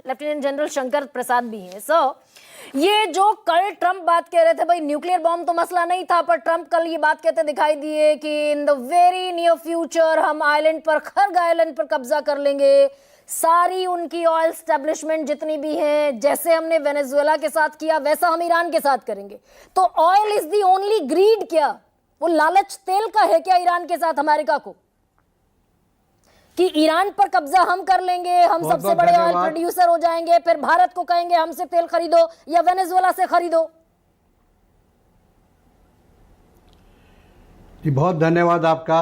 Lieutenant general Shankar Prasad भी हैं। ये जो कल ट्रंप बात कह रहे थे, भाई न्यूक्लियर बॉम्ब तो मसला नहीं था, पर ट्रंप कल ये बात कहते दिखाई दिए कि in the very near future हम आइलैंड पर, खर्ग आइलैंड पर कब्जा कर लेंगे। सारी उनकी ऑयल स्टैब्लिशमेंट जितनी भी है, जैसे हमने वेनेजुएला के साथ किया वैसा हम ईरान के साथ करेंगे। तो oil is the only greed, क्या वो लालच तेल का है क्या ईरान के साथ अमेरिका को, कि ईरान पर कब्जा हम कर लेंगे, हम सबसे बड़े ऑयल प्रोड्यूसर हो जाएंगे, फिर भारत को कहेंगे हमसे तेल खरीदो या वेनेजुएला से खरीदो। जी बहुत धन्यवाद आपका।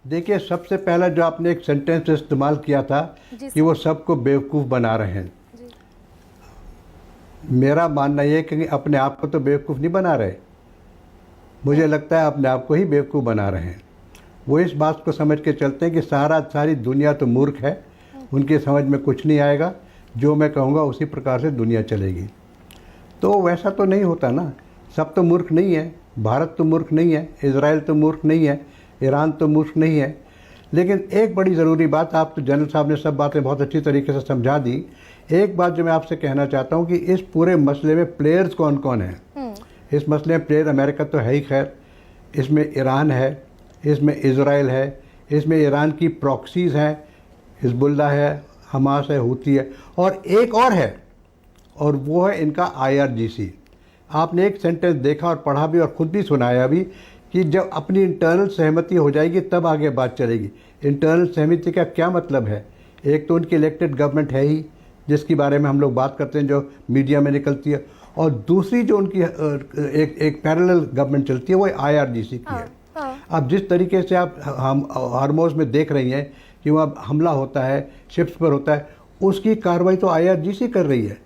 देखिए, सबसे पहला जो आपने एक सेंटेंस इस्तेमाल किया था कि वो सबको बेवकूफ़ बना रहे हैं, मेरा मानना यह है कि अपने आप को तो बेवकूफ़ नहीं बना रहे, मुझे लगता है अपने आप को ही बेवकूफ़ बना रहे हैं। वो इस बात को समझ के चलते हैं कि सारी दुनिया तो मूर्ख है, उनकी समझ में कुछ नहीं आएगा, जो मैं कहूँगा उसी प्रकार से दुनिया चलेगी। तो वैसा तो नहीं होता ना, सब तो मूर्ख नहीं है, भारत तो मूर्ख नहीं है, इजराइल तो मूर्ख नहीं है, ईरान तो मूर्ख नहीं है। लेकिन एक बड़ी ज़रूरी बात, आप तो जनरल साहब ने सब बातें बहुत अच्छी तरीके से समझा दी। एक बात जो मैं आपसे कहना चाहता हूँ कि इस पूरे मसले में प्लेयर्स कौन कौन हैं। इस मसले में प्लेयर अमेरिका तो है ही, खैर इसमें ईरान है, इसमें इजराइल है, इसमें ईरान की प्रॉक्सीज़ हैं, हिजबुल्ला है, हमास है, हूती है, और एक और है, और वो है इनका IRGC। आपने एक सेंटेंस देखा और पढ़ा भी और ख़ुद भी सुनाया भी कि जब अपनी इंटरनल सहमति हो जाएगी तब आगे बात चलेगी। इंटरनल सहमति का क्या मतलब है? एक तो उनकी इलेक्टेड गवर्नमेंट है ही, जिसके बारे में हम लोग बात करते हैं, जो मीडिया में निकलती है, और दूसरी जो उनकी एक पैरेलल गवर्नमेंट चलती है वो IRGC की है। अब जिस तरीके से आप हम हार्मोज में देख रही हैं कि वहाँ हमला होता है, शिप्स पर होता है, उसकी कार्रवाई तो IRGC कर रही है।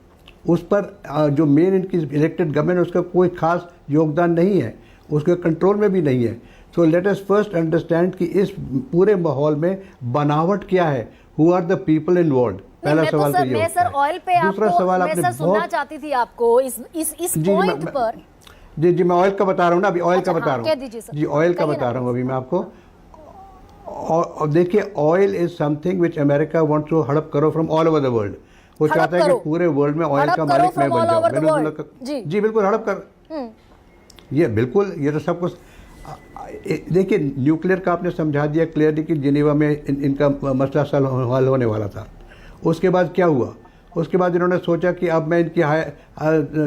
उस पर जो मेन इनकी इलेक्टेड गवर्नमेंट है उसका कोई खास योगदान नहीं है, उसके कंट्रोल में भी नहीं है। So let us first understand कि इस पूरे माहौल में बनावट क्या है, who are the people involved. पहला सवाल तो ये होता है। ऑयल पे दूसरा सवाल आपने सुनना चाहती थी आपको इस पॉइंट पर। जी मैं ऑयल का बता रहा हूँ ना, अभी ऑयल का बता रहा हूँ जी, ऑयल का बता रहा हूँ अभी मैं आपको। और देखिए, oil is something which America wants to हड़प करो from all over the world. वो चाहता है कि पूरे वर्ल्ड में ऑयल का मालिक मैं बन जाऊँ। जी बिल्कुल, हड़प कर, ये बिल्कुल, ये तो सब कुछ। देखिए, न्यूक्लियर का आपने समझा दिया क्लियरली कि जिनेवा में इनका मसला हल होने वाला था। उसके बाद क्या हुआ? उसके बाद इन्होंने सोचा कि अब मैं इनकी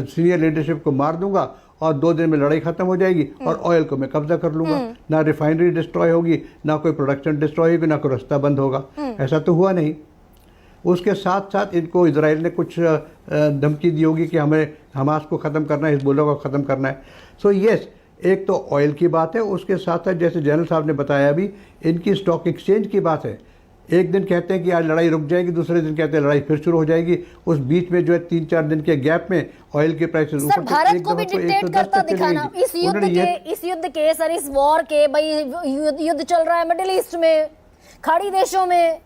सीनियर लीडरशिप को मार दूंगा और 2 दिन में लड़ाई खत्म हो जाएगी और ऑयल को मैं कब्जा कर लूंगा। ना रिफाइनरी डिस्ट्रॉय होगी, ना कोई प्रोडक्शन डिस्ट्रॉय होगी, ना कोई रास्ता बंद होगा। ऐसा तो हुआ नहीं। उसके साथ साथ इनको इजराइल ने कुछ धमकी दी होगी कि हमें हमास को ख़त्म करना है, हिजबुल्लाह को ख़त्म करना है। सो यस, एक तो ऑयल की बात है, उसके साथ साथ जैसे जनरल साहब ने बताया भी, इनकी स्टॉक एक्सचेंज की बात है। एक दिन कहते हैं कि आज लड़ाई रुक जाएगी, दूसरे दिन कहते हैं लड़ाई फिर शुरू हो जाएगी। उस बीच में जो है 3-4 दिन के गैप में ऑयल के प्राइसेस ऊपर भारत को भी डिक्टेट करता दिखाना इस युद्ध के सर, इस वॉर के, भाई युद्ध चल रहा है मिडिल ईस्ट में, खाड़ी देशों में,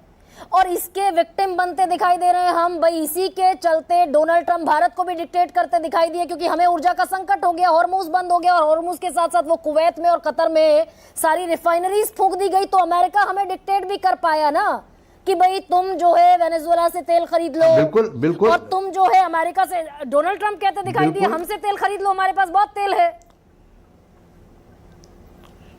और इसके विक्टिम बनते दिखाई दे रहे हैं हम। भाई इसी के चलते डोनाल्ड ट्रंप भारत को भी डिक्टेट करते दिखाई दिए, क्योंकि हमें ऊर्जा का संकट हो गया, हॉर्मुज बंद हो गया, और हॉर्मुज के साथ साथ वो कुवैत में और कतर में सारी रिफाइनरीज फूंक दी गई। तो अमेरिका हमें डिक्टेट भी कर पाया ना कि भाई तुम जो है वेनेजुएला से तेल खरीद लो। बिल्कुल बिल्कुल। और तुम जो है अमेरिका से, डोनाल्ड ट्रंप कहते दिखाई दिए, हमसे तेल खरीद लो, हमारे पास बहुत तेल है।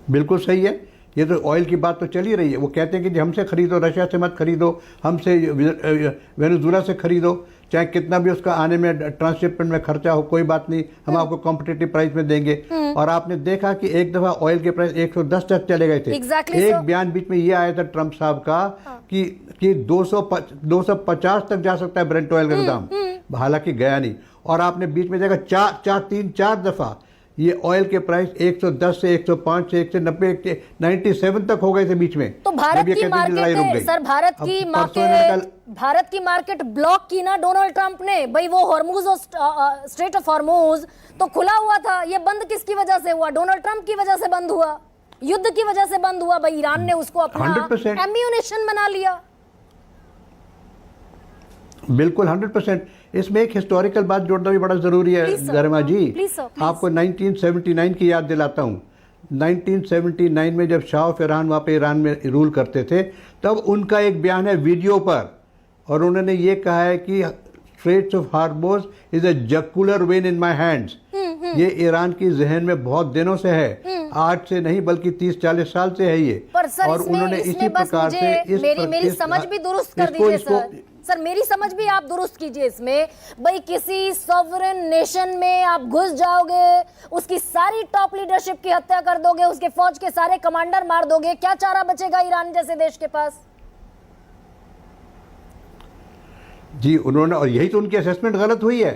बिल्कुल सही है, ये तो ऑयल की बात तो चल ही रही है। वो कहते हैं कि हमसे खरीदो, रशिया से मत खरीदो, हमसे वेनेजुएला से खरीदो, चाहे कितना भी उसका आने में ट्रांसशिपमेंट में खर्चा हो, कोई बात नहीं, हम आपको कॉम्पिटिटिव प्राइस में देंगे। और आपने देखा कि एक दफा ऑयल के प्राइस 110 तक चले गए थे। एक बयान बीच में ये आया था ट्रंप साहब का कि 250 तक जा सकता है ब्रेंट ऑयल का दाम, हालांकि गया नहीं। और आपने बीच में देखा 4 दफा ये ऑयल के प्राइस 110 से 105 से 190 97 तक हो गए थे बीच में। तो भारत की मार्केट सर, भारत की मार्केट ब्लॉक की ना डोनाल्ड ट्रंप ने। भाई वो हॉर्मुज और स्ट्रेट ऑफ हॉर्मुज तो खुला हुआ था, ये बंद किसकी वजह से हुआ? डोनाल्ड ट्रंप की वजह से बंद हुआ, युद्ध की वजह से बंद हुआ। भाई ईरान ने उसको अपना एम्यूनेशन बना लिया। बिल्कुल 100%। इसमें एक हिस्टोरिकल बात जोड़ना भी बड़ा जरूरी है गरिमा जी। आपको 1979 की याद दिलाता हूँ। 1979 में जब शाह ऑफ ईरान वहाँ पे ईरान में रूल करते थे, तब उनका एक बयान है वीडियो पर, और उन्होंने ये कहा है कि straits of Hormuz is a jugular vein in my hands. ये ईरान की जहन में बहुत दिनों से है, आज से नहीं बल्कि 30-40 साल से है ये। पर सर और उन्होंने इसी प्रकार से मेरी समझ भी दुरुस्त कर दीजिए सर, मेरी समझ भी आप दुरुस्त कीजिए इसमें। भाई किसी सॉवरेन नेशन में आप घुस जाओगे, उसकी सारी टॉप लीडरशिप की हत्या कर दोगे, उसके फौज के सारे कमांडर मार दोगे, क्या चारा बचेगा ईरान जैसे देश के पास? जी उन्होंने, और यही तो उनकी असेसमेंट गलत हुई है।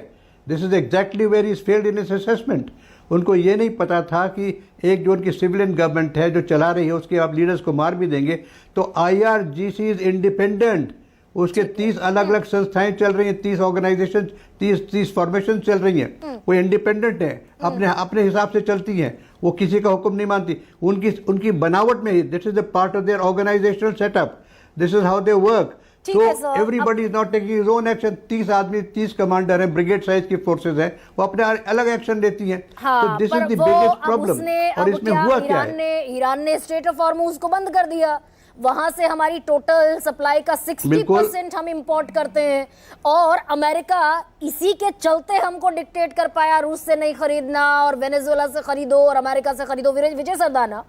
This is exactly where is failed in इस असेसमेंट। उनको ये नहीं पता था कि एक जो उनकी सिविलियन गवर्नमेंट है जो चला रही है उसके आप लीडर्स को मार भी देंगे तो IRGC इज इंडिपेंडेंट, उसके 30 अलग अलग संस्थाएं चल रही हैं, 30 ऑर्गेनाइजेशन, 30 फॉर्मेशन चल रही हैं, वो इंडिपेंडेंट है, अपने अपने हिसाब से चलती हैं, वो किसी का हुक्म नहीं मानती। उनकी बनावट में ही this is the part of their organisational setup, this is how they work. So everybody is not taking his own action। 30 आदमी, 30 कमांडर हैं, ब्रिगेड साइज की फोर्सेज हैं, वो अपने अलग एक्शन लेती हैं। तो this is the biggest problem. और इसमें हुआ क्या है? ईरान ने स्ट्रेट ऑफ हॉर्मुज को बंद कर दिया, वहां से हमारी टोटल सप्लाई का 60% हम इंपोर्ट करते हैं, और अमेरिका इसी के चलते हमको डिक्टेट कर पाया रूस से नहीं खरीदना और वेनेजुएला से खरीदो और अमेरिका से खरीदो। विजय सरदाना,